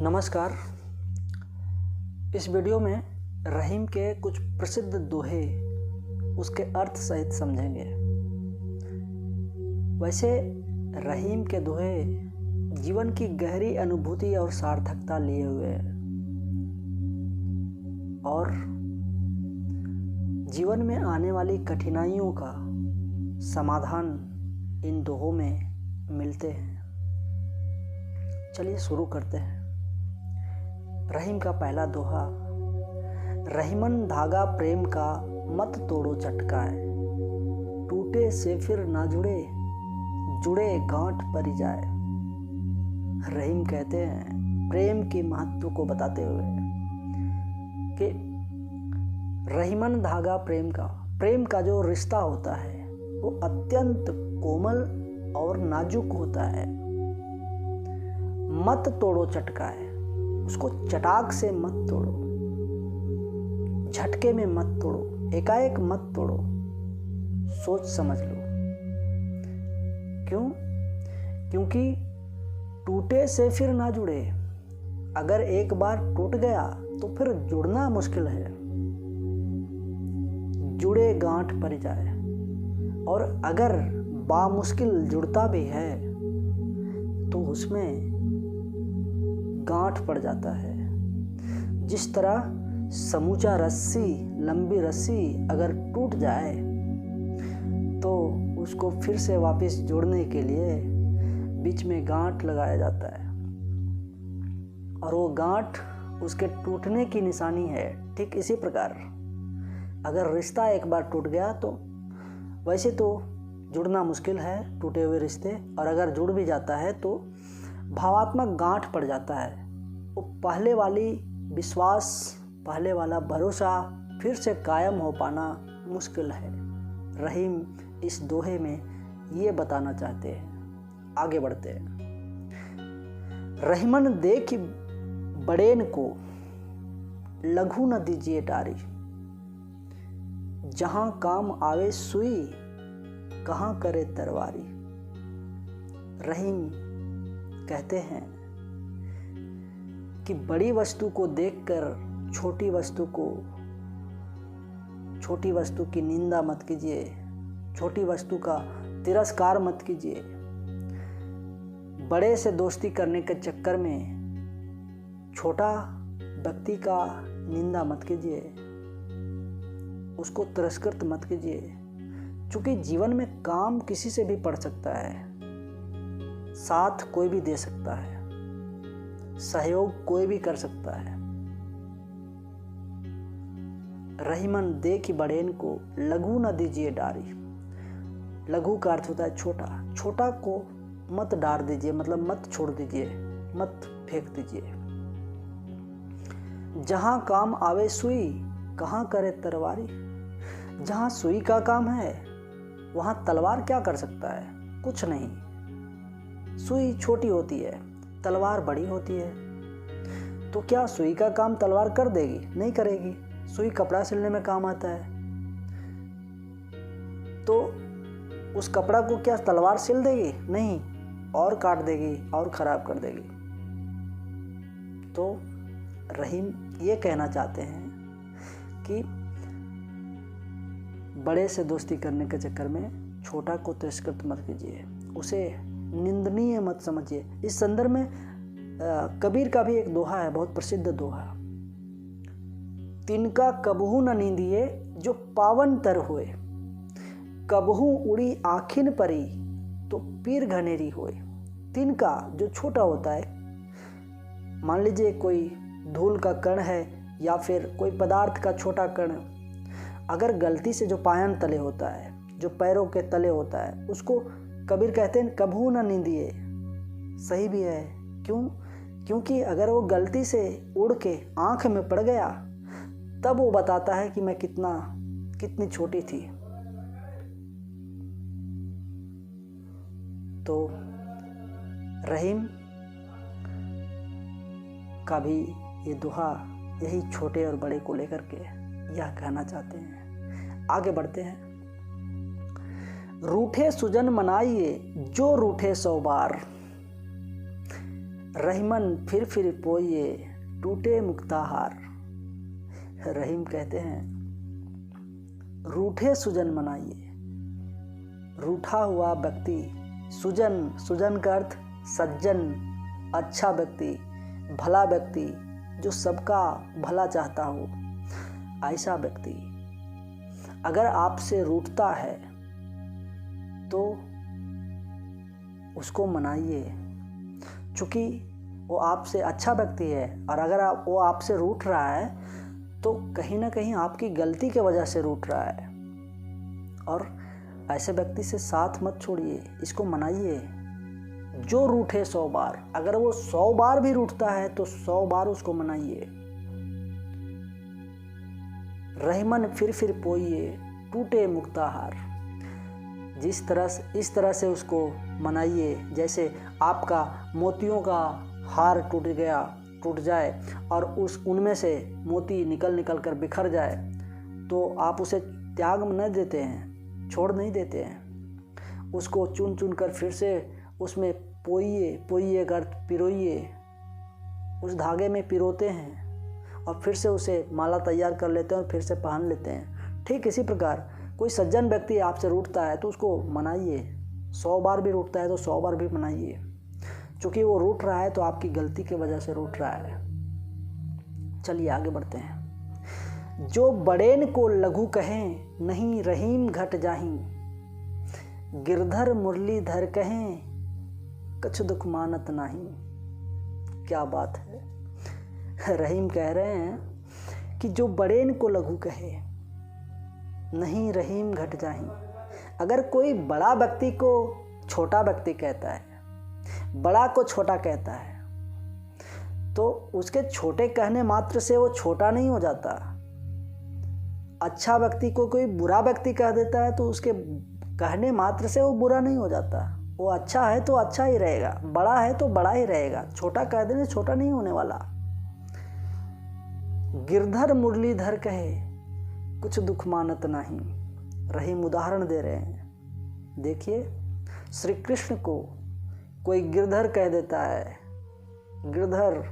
नमस्कार। इस वीडियो में रहीम के कुछ प्रसिद्ध दोहे उसके अर्थ सहित समझेंगे। वैसे रहीम के दोहे जीवन की गहरी अनुभूति और सार्थकता लिए हुए हैं और जीवन में आने वाली कठिनाइयों का समाधान इन दोहों में मिलते हैं। चलिए शुरू करते हैं। रहीम का पहला दोहा। रहीमन धागा प्रेम का मत तोड़ो चटकाए, टूटे से फिर ना जुड़े, जुड़े गांठ परी जाए। रहीम कहते हैं प्रेम के महत्व को बताते हुए कि रहीमन धागा प्रेम का जो रिश्ता होता है वो अत्यंत कोमल और नाजुक होता है। मत तोड़ो चटकाए, उसको चटाक से मत तोड़ो, झटके में मत तोड़ो, एकाएक मत तोड़ो, सोच समझ लो। क्यों? क्योंकि टूटे से फिर ना जुड़े। अगर एक बार टूट गया तो फिर जुड़ना मुश्किल है। जुड़े गांठ पड़ जाए, और अगर बामुश्किल जुड़ता भी है तो उसमें गांठ पड़ जाता है। जिस तरह समूचा लंबी रस्सी अगर टूट जाए तो उसको फिर से वापस जोड़ने के लिए बीच में गांठ लगाया जाता है, और वो गांठ उसके टूटने की निशानी है। ठीक इसी प्रकार अगर रिश्ता एक बार टूट गया तो वैसे तो जुड़ना मुश्किल है टूटे हुए रिश्ते, और अगर जुड़ भी जाता है तो भावात्मक गांठ पड़ जाता है। वो पहले वाली विश्वास, पहले वाला भरोसा फिर से कायम हो पाना मुश्किल है। रहीम इस दोहे में ये बताना चाहते हैं। आगे बढ़ते हैं। रहीमन देखि बड़ेन को, लघु न दीजिए डारी, जहां काम आवे सुई, कहां करे तरवारी। रहीम कहते हैं कि बड़ी वस्तु को देखकर छोटी वस्तु की निंदा मत कीजिए, छोटी वस्तु का तिरस्कार मत कीजिए। बड़े से दोस्ती करने के चक्कर में छोटा व्यक्ति का निंदा मत कीजिए, उसको तिरस्कृत मत कीजिए। क्योंकि जीवन में काम किसी से भी पड़ सकता है, साथ कोई भी दे सकता है, सहयोग कोई भी कर सकता है। रहीमन देखि बड़ेन को, लघु न दीजिए डारी। लघु का अर्थ होता है छोटा। छोटा को मत डार दीजिए, मतलब मत छोड़ दीजिए, मत फेंक दीजिए। जहां काम आवे सुई, कहां करे तलवारी। जहां सुई का काम है वहां तलवार क्या कर सकता है? कुछ नहीं। सुई छोटी होती है, तलवार बड़ी होती है। तो क्या सुई का काम तलवार कर देगी? नहीं करेगी। सुई कपड़ा सिलने में काम आता है, तो उस कपड़ा को क्या तलवार सिल देगी? नहीं, और काट देगी और खराब कर देगी। तो रहीम ये कहना चाहते हैं कि बड़े से दोस्ती करने के चक्कर में छोटा को तिरस्कृत मत कीजिए, उसे निंदनीय मत समझिए। इस संदर्भ में कबीर का भी एक दोहा है, बहुत प्रसिद्ध दोहा। तिनका कबहू न नींदिए जो पावन तर होए, कबहू उड़ी आखिन परी तो पीर घनेरी होए। तिनका जो छोटा होता है, मान लीजिए कोई धूल का कण है या फिर कोई पदार्थ का छोटा कण, अगर गलती से जो पायन तले होता है, जो पैरों के तले होता है, उसको कबीर कहते हैं कबहू न नींदिए। सही भी है। क्यों? क्योंकि अगर वो गलती से उड़ के आंख में पड़ गया तब वो बताता है कि मैं कितनी छोटी थी। तो रहीम का भी ये दोहा यही छोटे और बड़े को लेकर के यह कहना चाहते हैं। आगे बढ़ते हैं। रूठे सुजन मनाइए जो रूठे 100 बार, रहीमन फिर पोइए टूटे मुक्ताहार। रहीम कहते हैं रूठे सुजन मनाइए। रूठा हुआ व्यक्ति, सुजन का अर्थ सज्जन, अच्छा व्यक्ति, भला व्यक्ति, जो सबका भला चाहता हो, ऐसा व्यक्ति अगर आपसे रूठता है तो उसको मनाइए, चूँकि वो आपसे अच्छा व्यक्ति है। और अगर वो आपसे रूठ रहा है तो कहीं ना कहीं आपकी गलती के वजह से रूठ रहा है, और ऐसे व्यक्ति से साथ मत छोड़िए, इसको मनाइए। जो रूठे 100 बार, अगर वो 100 बार भी रूठता है तो 100 बार उसको मनाइए। रहीमन फिर पोइए टूटे मुक्ताहार। इस तरह से उसको मनाइए जैसे आपका मोतियों का हार टूट जाए और उनमें से मोती निकल कर बिखर जाए, तो आप उसे त्याग न देते हैं, छोड़ नहीं देते हैं, उसको चुन कर फिर से उसमें पोइए कर पिरोइए, उस धागे में पिरोते हैं और फिर से उसे माला तैयार कर लेते हैं और फिर से पहन लेते हैं। ठीक इसी प्रकार कोई सज्जन व्यक्ति आपसे रूठता है तो उसको मनाइए। 100 बार भी रूठता है तो 100 बार भी मनाइए, क्योंकि वो रूठ रहा है तो आपकी गलती की वजह से रूठ रहा है। चलिए आगे बढ़ते हैं। जो बड़ेन को लघु कहें, नहीं रहीम घट जाहीं। गिरधर मुरलीधर कहें, कछु दुख मानत नहीं। क्या बात है। रहीम कह रहे हैं कि जो बड़ेन को लघु कहे, नहीं रहीम घट जाहीं। अगर कोई बड़ा व्यक्ति को छोटा व्यक्ति कहता है, बड़ा को छोटा कहता है, तो उसके छोटे कहने मात्र से वो छोटा नहीं हो जाता। अच्छा व्यक्ति को कोई बुरा व्यक्ति कह देता है तो उसके कहने मात्र से वो बुरा नहीं हो जाता। वो अच्छा है तो अच्छा ही रहेगा, बड़ा है तो बड़ा ही रहेगा, छोटा कह देने छोटा नहीं होने वाला। गिरधर मुरलीधर कहे, कुछ दुख मानत नहीं। रहीम उदाहरण दे रहे हैं। देखिए, श्री कृष्ण को कोई गिरधर कह देता है। गिरधर,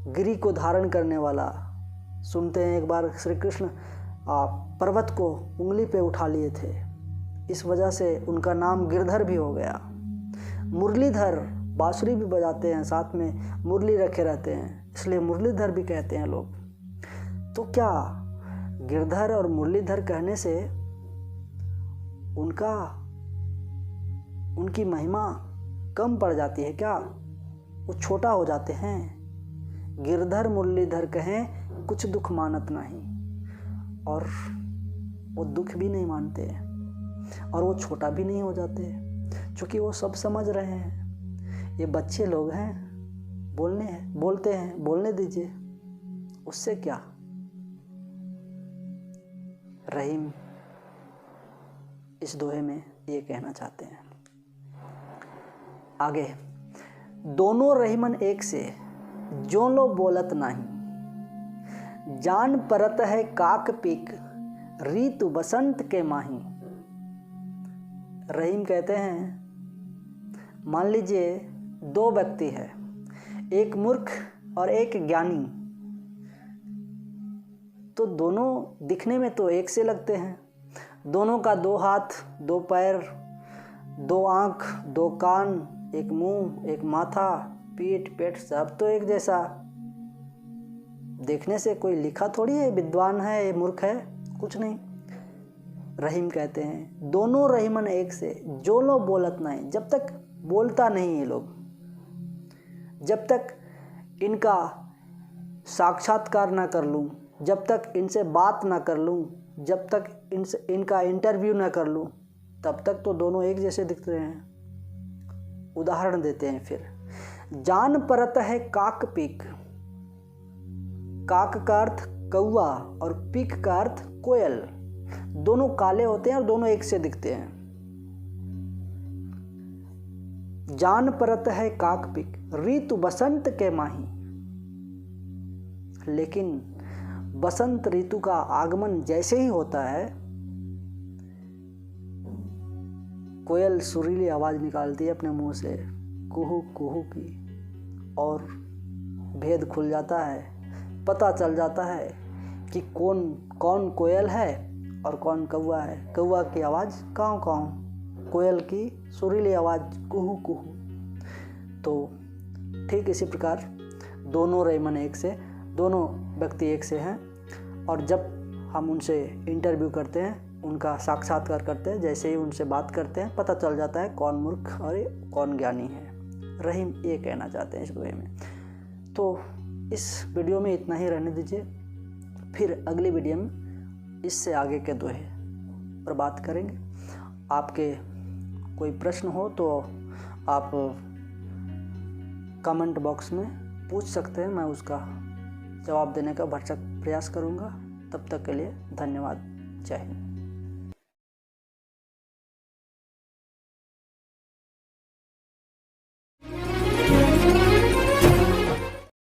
गिरी को धारण करने वाला। सुनते हैं एक बार श्री कृष्ण पर्वत को उंगली पे उठा लिए थे, इस वजह से उनका नाम गिरधर भी हो गया। मुरलीधर, बांसुरी भी बजाते हैं, साथ में मुरली रखे रहते हैं, इसलिए मुरलीधर भी कहते हैं लोग। तो क्या गिरधर और मुरलीधर कहने से उनकी महिमा कम पड़ जाती है क्या? वो छोटा हो जाते हैं। गिरधर मुरलीधर कहें, कुछ दुख मानत नहीं, और वो दुख भी नहीं मानते और वो छोटा भी नहीं हो जाते, क्योंकि वो सब समझ रहे हैं ये बच्चे लोग हैं, बोलते हैं, बोलने दीजिए, उससे क्या। रहीम इस दोहे में ये कहना चाहते हैं। आगे, दोनों रहीमन एक से, जो लो बोलत नहीं। जान परत है काक पीक, ऋतु बसंत के माही। रहीम कहते हैं, मान लीजिए 2 व्यक्ति है, एक मूर्ख और एक ज्ञानी, तो दोनों दिखने में तो एक से लगते हैं। दोनों का 2 हाथ, 2 पैर, 2 आँख, 2 कान, एक मुंह, एक माथा, पीठ, पेट, सब तो एक जैसा। देखने से कोई लिखा थोड़ी है विद्वान है, ये मूर्ख है, कुछ नहीं। रहीम कहते हैं, दोनों रहीमन एक से, जो लो बोलत नहीं। जब तक बोलता नहीं ये लोग, जब तक इनका साक्षात्कार ना कर लूँ, जब तक इनसे बात ना कर लूँ, जब तक इनका इंटरव्यू ना कर लूँ, तब तक तो दोनों एक जैसे दिखते हैं। उदाहरण देते हैं फिर। जान परत है काक पीक। काक का अर्थ कौआ और पीक का अर्थ कोयल। दोनों काले होते हैं और दोनों एक से दिखते हैं। जान परत है काक पीक, ऋतु बसंत के माही। लेकिन बसंत ऋतु का आगमन जैसे ही होता है, कोयल सुरीली आवाज निकालती है अपने मुंह से, कुहू कुहू की, और भेद खुल जाता है, पता चल जाता है कि कौन कोयल है और कौन कौवा है। कौवा की आवाज़ काँव काँव, कोयल की सुरीली आवाज़ कुहू कुहू। तो ठीक इसी प्रकार दोनों रईमन एक से, दोनों व्यक्ति एक से हैं। और जब हम उनसे इंटरव्यू करते हैं, उनका साक्षात्कार करते हैं, जैसे ही उनसे बात करते हैं पता चल जाता है कौन मूर्ख और कौन ज्ञानी है। रहीम ये कहना चाहते हैं इस दोहे में। तो इस वीडियो में इतना ही रहने दीजिए, फिर अगली वीडियो में इससे आगे के दोहे पर बात करेंगे। आपके कोई प्रश्न हो तो आप कमेंट बॉक्स में पूछ सकते हैं, मैं उसका जवाब देने का भरसक प्रयास करूंगा। तब तक के लिए धन्यवाद। जय हिंद।